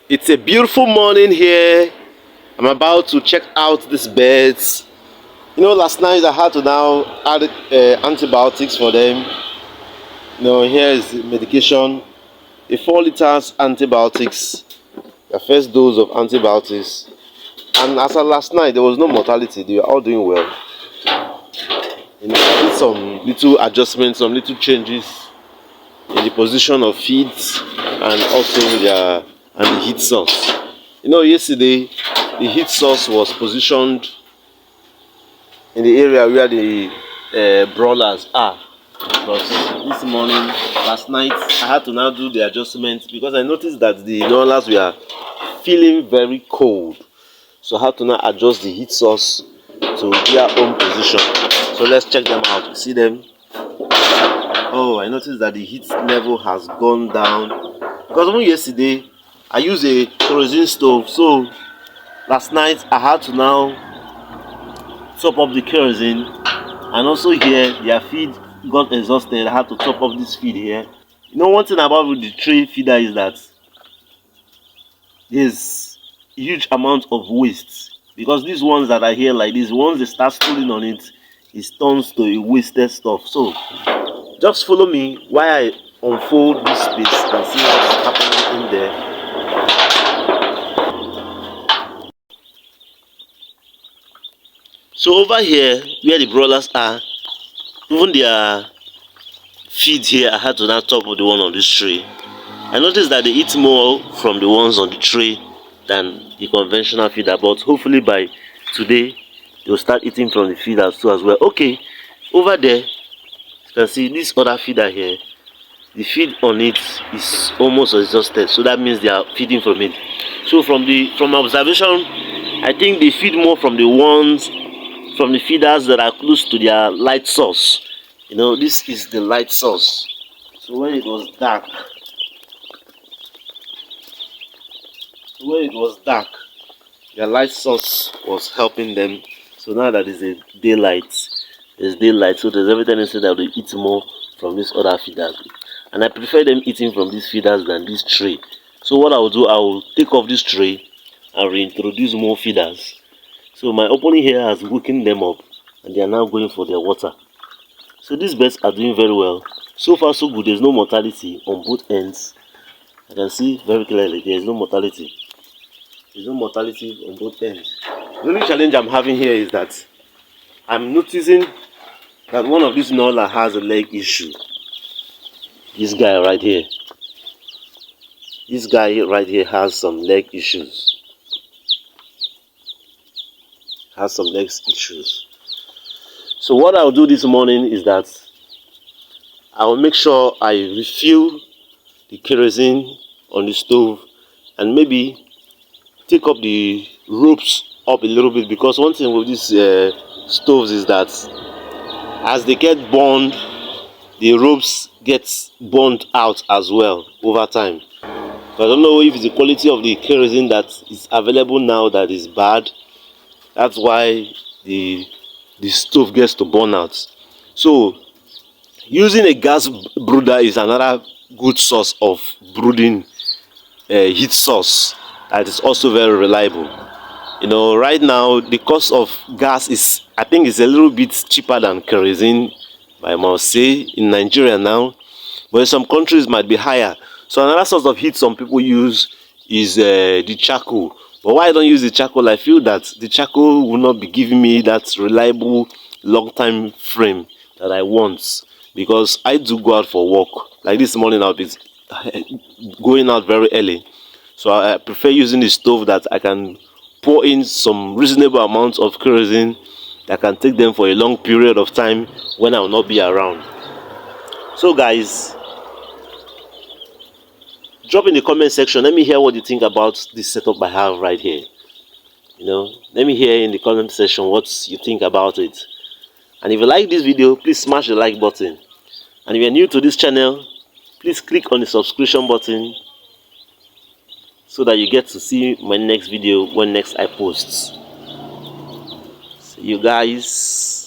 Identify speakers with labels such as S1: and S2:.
S1: It's a beautiful morning here. I'm about to check out these birds. Last night I had to now add antibiotics for them. Here is the medication, a 4 liters antibiotics, the first dose of antibiotics. And as of last night, there was no mortality. They were all doing well. I did some little adjustments, some little changes in the position of feeds and also the heat source. Yesterday the heat source was positioned in the area where the broilers are. Because this morning, last night, I had to now do the adjustments because I noticed that the broilers were feeling very cold. So I had to now adjust the heat source to their own position. So let's check them out. See them? Oh, I noticed that the heat level has gone down. Because even yesterday, I used a kerosene stove. So last night, I had to now top up the kerosene. And also here, their feed got exhausted. I had to top up this feed here. One thing about the tray feeder is that there's a huge amount of waste. Because these ones that are here like this, once they start stooling on it, it turns to a wasted stuff. So just follow me while I unfold this space and see what's happening in there. So over here, where the broilers are, even their feed here, I had to now top of the one on this tray. I noticed that they eat more from the ones on the tray than the conventional feeder, but hopefully by today they'll start eating from the feeders too as well. Okay, over there you can see this other feeder here. The feed on it is almost exhausted, so that means they are feeding from it. So from observation, I think they feed more from the feeders that are close to their light source. This is the light source. So when it was dark, their light source was helping them. So now that there's daylight, so there's every tendency that they eat more from these other feeders. And I prefer them eating from these feeders than this tray. So what I will do, I will take off this tray and reintroduce more feeders. So my opening here has woken them up and they are now going for their water. So these birds are doing very well. So far so good. There's no mortality on both ends. I can see very clearly there is no mortality. There's no mortality on both ends. The only challenge I'm having here is that I'm noticing that one of these Noiler has a leg issue. This guy right here. This guy right here has some leg issues. So what I'll do this morning is that I will make sure I refill the kerosene on the stove and maybe take up the ropes up a little bit, because one thing with these stoves is that as they get burned, the ropes get burned out as well over time. So I don't know if it's the quality of the kerosene that is available now that is bad. That's why the stove gets to burn out. So using a gas brooder is another good source of brooding heat source that is also very reliable. Right now the cost of gas is, I think, is a little bit cheaper than kerosene, I must say, in Nigeria now, but in some countries might be higher. So another source of heat some people use is the charcoal. But why I don't use the charcoal, I feel that the charcoal will not be giving me that reliable long time frame that I want, because I do go out for work. Like this morning I'll be going out very early, so I prefer using the stove that I can pour in some reasonable amount of kerosene that can take them for a long period of time when I will not be around. So guys, drop in the comment section. Let me hear what you think about this setup I have right here. Let me hear in the comment section what you think about it. And if you like this video, please smash the like button. And if you're new to this channel, please click on the subscription button so that you get to see my next video when next I post. See you guys.